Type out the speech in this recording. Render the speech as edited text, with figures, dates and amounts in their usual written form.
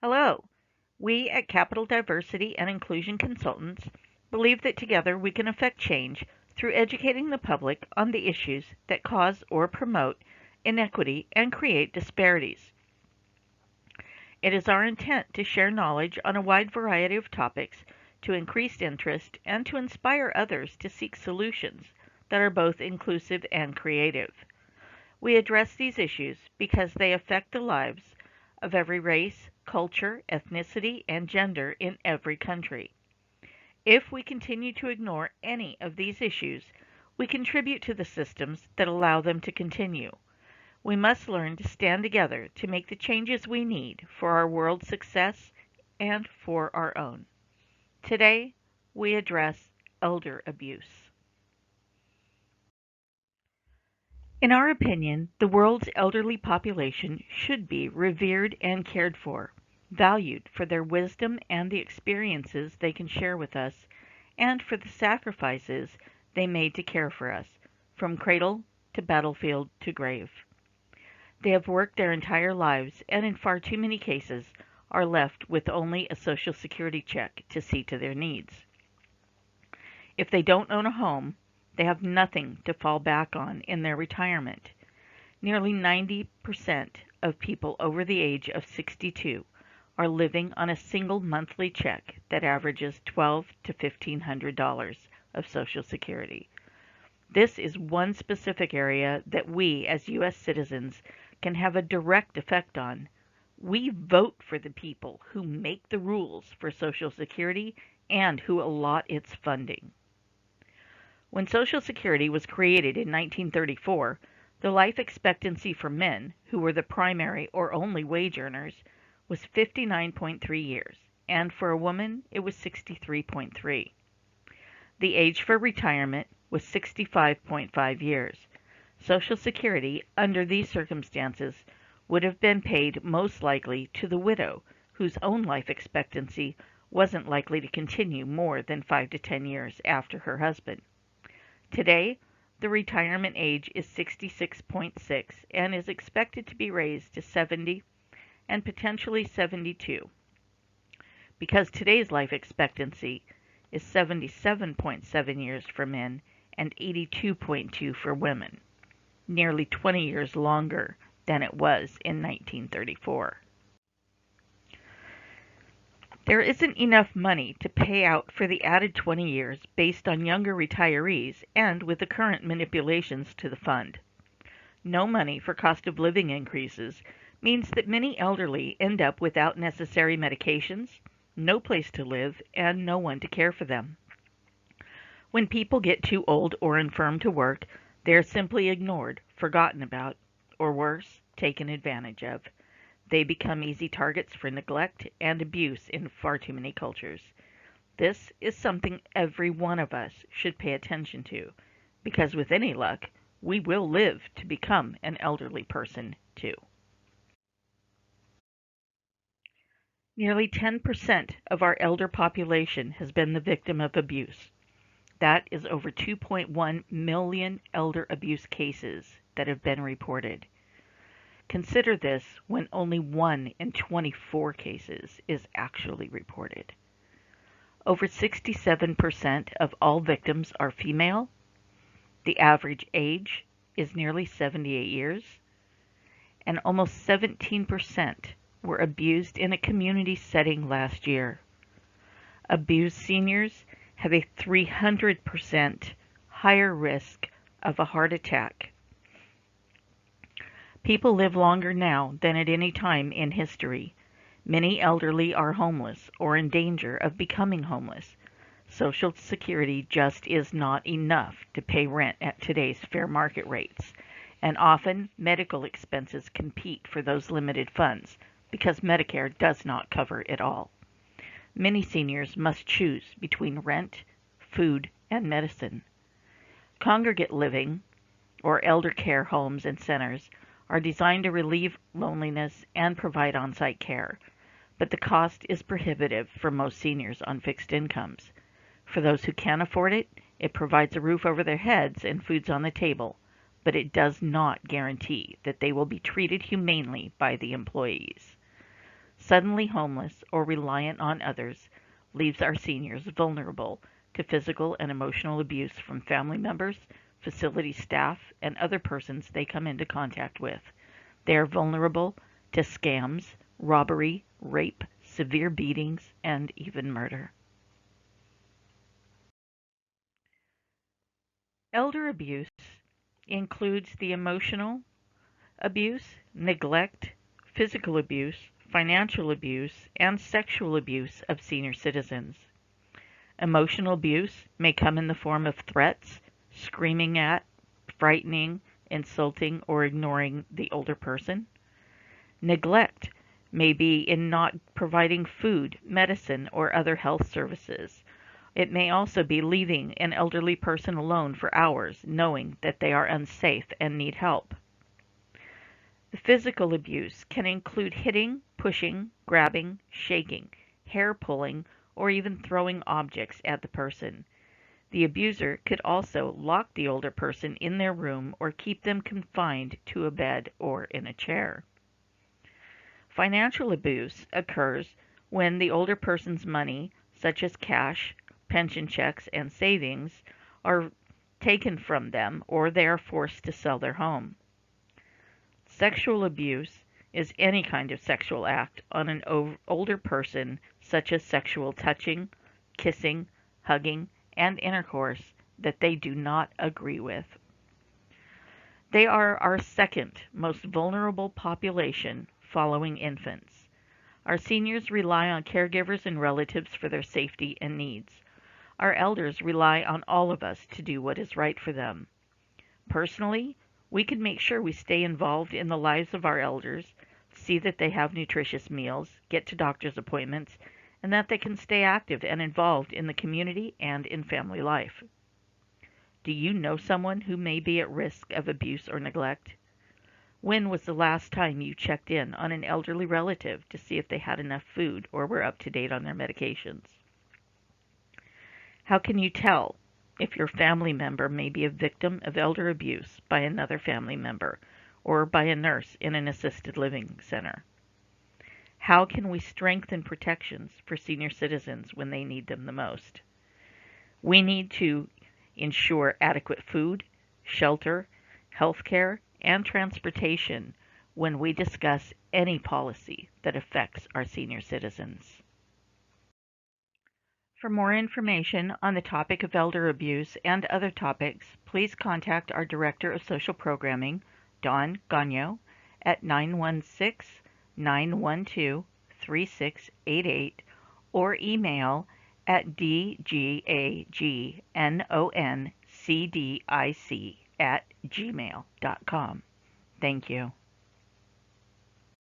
Hello. We at Capital Diversity and Inclusion Consultants believe that together we can affect change through educating the public on the issues that cause or promote inequity and create disparities. It is our intent to share knowledge on a wide variety of topics to increase interest and to inspire others to seek solutions that are both inclusive and creative. We address these issues because they affect the lives of every race, culture, ethnicity, and gender in every country. If we continue to ignore any of these issues, we contribute to the systems that allow them to continue. We must learn to stand together to make the changes we need for our world's success and for our own. Today, we address elder abuse. In our opinion, the world's elderly population should be revered and cared for, valued for their wisdom and the experiences they can share with us, and for the sacrifices they made to care for us, from cradle to battlefield to grave. They have worked their entire lives and in far too many cases are left with only a Social Security check to see to their needs. If they don't own a home, they have nothing to fall back on in their retirement. Nearly 90% of people over the age of 62 are living on a single monthly check that averages $1,200 to $1,500 of Social Security. This is one specific area that we as U.S. citizens can have a direct effect on. We vote for the people who make the rules for Social Security and who allot its funding. When Social Security was created in 1934, the life expectancy for men, who were the primary or only wage earners, was 59.3 years, and for a woman it was 63.3. The age for retirement was 65.5 years. Social Security, under these circumstances, would have been paid most likely to the widow, whose own life expectancy wasn't likely to continue more than 5 to 10 years after her husband. Today, the retirement age is 66.6 and is expected to be raised to 70 and potentially 72. Because today's life expectancy is 77.7 years for men and 82.2 for women, nearly 20 years longer than it was in 1934. There isn't enough money to pay out for the added 20 years based on younger retirees and with the current manipulations to the fund. No money for cost of living increases means that many elderly end up without necessary medications, no place to live, and no one to care for them. When people get too old or infirm to work, they are simply ignored, forgotten about, or worse, taken advantage of. They become easy targets for neglect and abuse in far too many cultures. This is something every one of us should pay attention to, because with any luck, we will live to become an elderly person too. Nearly 10% of our elder population has been the victim of abuse. That is over 2.1 million elder abuse cases that have been reported. Consider this when only 1 in 24 cases is actually reported. Over 67% of all victims are female. The average age is nearly 78 years. And almost 17% were abused in a community setting last year. Abused seniors have a 300% higher risk of a heart attack. People live longer now than at any time in history. Many elderly are homeless or in danger of becoming homeless. Social Security just is not enough to pay rent at today's fair market rates, and often medical expenses compete for those limited funds because Medicare does not cover it all. Many seniors must choose between rent, food, and medicine. Congregate living, or elder care homes and centers, are designed to relieve loneliness and provide on-site care, but the cost is prohibitive for most seniors on fixed incomes. For those who can afford it, it provides a roof over their heads and foods on the table, but it does not guarantee that they will be treated humanely by the employees. suddenly homeless or reliant on others leaves our seniors vulnerable to physical and emotional abuse from family members, facility staff, and other persons they come into contact with. They are vulnerable to scams, robbery, rape, severe beatings, and even murder. Elder abuse includes the emotional abuse, neglect, physical abuse, financial abuse, and sexual abuse of senior citizens. Emotional abuse may come in the form of threats, screaming at, frightening, insulting, or ignoring the older person. Neglect may be in not providing food, medicine, or other health services. It may also be leaving an elderly person alone for hours, knowing that they are unsafe and need help. The physical abuse can include hitting, pushing, grabbing, shaking, hair pulling, or even throwing objects at the person. The abuser could also lock the older person in their room or keep them confined to a bed or in a chair. Financial abuse occurs when the older person's money, such as cash, pension checks, and savings, are taken from them or they are forced to sell their home. Sexual abuse is any kind of sexual act on an older person, such as sexual touching, kissing, hugging, and intercourse that they do not agree with. They are our second most vulnerable population following infants. Our seniors rely on caregivers and relatives for their safety and needs. Our elders rely on all of us to do what is right for them. Personally, we can make sure we stay involved in the lives of our elders, see that they have nutritious meals, get to doctor's appointments, and that they can stay active and involved in the community and in family life. Do you know someone who may be at risk of abuse or neglect? When was the last time you checked in on an elderly relative to see if they had enough food or were up to date on their medications? How can you tell if your family member may be a victim of elder abuse by another family member or by a nurse in an assisted living center? How can we strengthen protections for senior citizens when they need them the most? We need to ensure adequate food, shelter, health care, and transportation when we discuss any policy that affects our senior citizens. For more information on the topic of elder abuse and other topics, please contact our Director of Social Programming, Dawn Gagno, at 916-912-3688 or email at dgagnoncdic@gmail.com. Thank you.